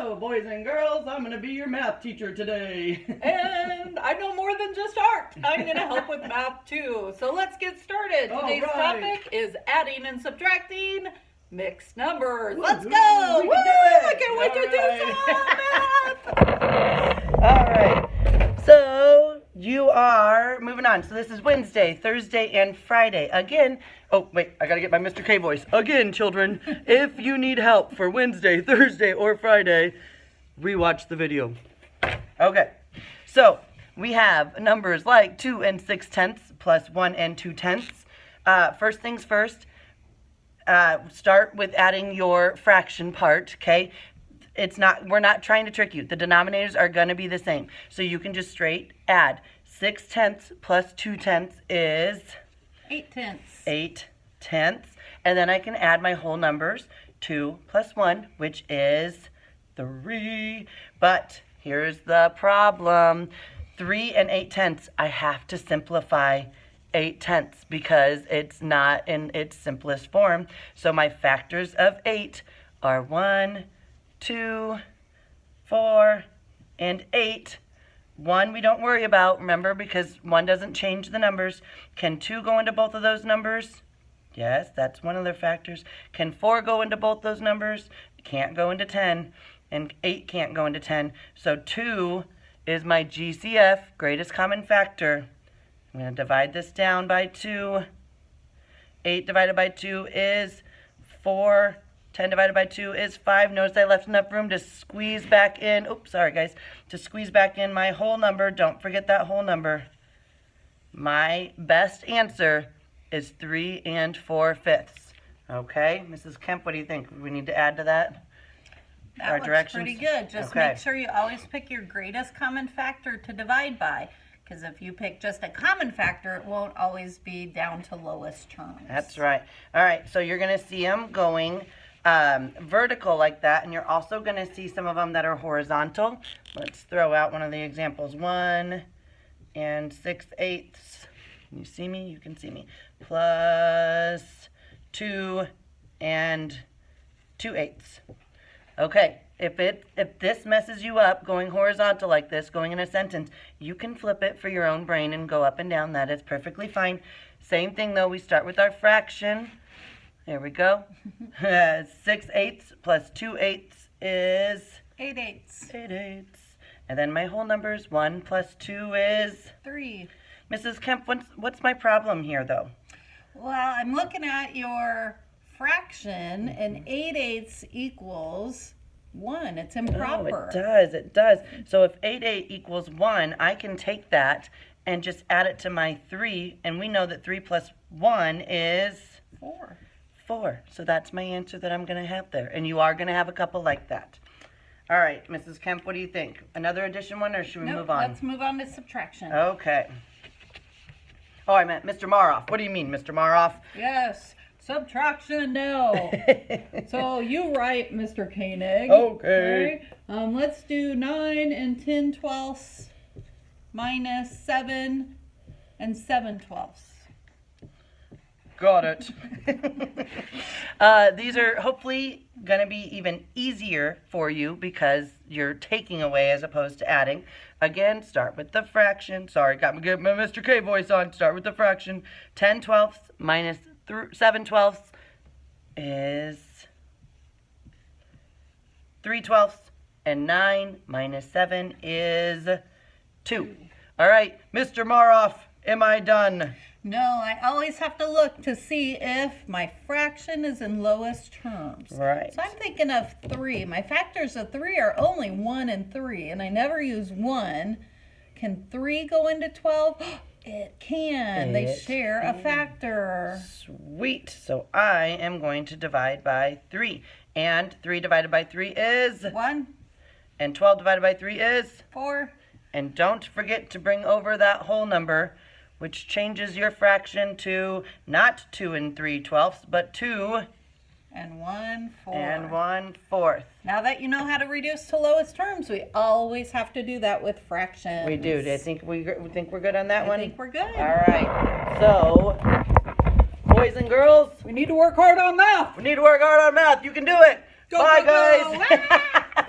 Hello, boys and girls. I'm going to be your math teacher today. And I know more than just art. I'm going to help with math too. So let's get started. Today's topic is adding and subtracting mixed numbers. Let's go. We Woo! can do it. I can't wait to do some math. All right. So you are moving on. So this is Wednesday, Thursday, and Friday. Again, oh, wait, I got to get my Mr. K voice. Again, children, if you need help for Wednesday, Thursday, or Friday, rewatch the video. Okay. So we have numbers like 2 and 6/10 plus 1 and 2/10. First things first, start with adding your fraction part, okay? We're not trying to trick you. The denominators are going to be the same. So you can just straight add 6/10 plus 2/10 is 8/10. 8/10. And then I can add my whole numbers, 2 plus 1, which is 3. But here's the problem. 3 and 8/10, I have to simplify 8/10 because it's not in its simplest form. So my factors of 8 are 1, 2, 4, and 8. 1 we don't worry about, remember, because 1 doesn't change the numbers. Can 2 go into both of those numbers? Yes, that's one of their factors. Can 4 go into both those numbers? It can't go into 10, and 8 can't go into 10. So 2 is my GCF, greatest common factor. I'm going to divide this down by 2. 8 divided by 2 is 4. 10 divided by 2 is 5. Notice I left enough room to squeeze back in. Oops, sorry guys. To squeeze back in my whole number. Don't forget that whole number. My best answer is 3 and 4/5. Okay, Mrs. Kemp, what do you think? We need to add to that? That looks pretty good. Just make sure you always pick your greatest common factor to divide by. Because if you pick just a common factor, it won't always be down to lowest terms. That's right. All right, so you're going to see them going vertical like that, and you're also going to see some of them that are horizontal. Let's throw out one of the examples. 1 and 6/8. Can you see me? You can see me. Plus 2 and 2/8. Okay, if this messes you up going horizontal like this, going in a sentence, you can flip it for your own brain and go up and down. That is perfectly fine. Same thing though, we start with our fraction. There we go. 6/8 plus 2/8 is 8/8. 8/8. And then my whole numbers, 1 plus 2 is 3. Mrs. Kemp, what's my problem here though? Well, I'm looking at your fraction, and 8/8 equals 1. It's improper. Oh, it does. So if 8/8 equals 1, I can take that and just add it to my 3, and we know that 3 plus 1 is 4. 4. So that's my answer that I'm going to have there. And you are going to have a couple like that. All right, Mrs. Kemp, what do you think? Another addition one, or should we move on? Let's move on to subtraction. Okay. Oh, I meant Mr. Maroff. What do you mean, Mr. Maroff? Yes, subtraction now. So you write, Mr. Koenig. Okay. Let's do 9 and 10/12 minus 7 and 7/12. Got it. These are hopefully going to be even easier for you because you're taking away as opposed to adding. Again, start with the fraction. Sorry, got me get my Mr. K voice on. Start with the fraction. 10/12 minus 7/12 is 3/12. And 9 minus 7 is 2. All right, Mr. Maroff, am I done? No, I always have to look to see if my fraction is in lowest terms. Right. So I'm thinking of 3. My factors of 3 are only 1 and 3, and I never use 1. Can 3 go into 12? It can. They share a factor. Sweet. So I am going to divide by 3. And 3 divided by 3 is? 1. And 12 divided by 3 is? 4. And don't forget to bring over that whole number, which changes your fraction to not 2 and 3/12, but 2 and 1/4. And 1/4. Now that you know how to reduce to lowest terms, we always have to do that with fractions. We do. Do you think we think we're good on that one? I think we're good. All right. So, boys and girls, we need to work hard on math. We need to work hard on math. You can do it. Go, Bye, go, guys. go.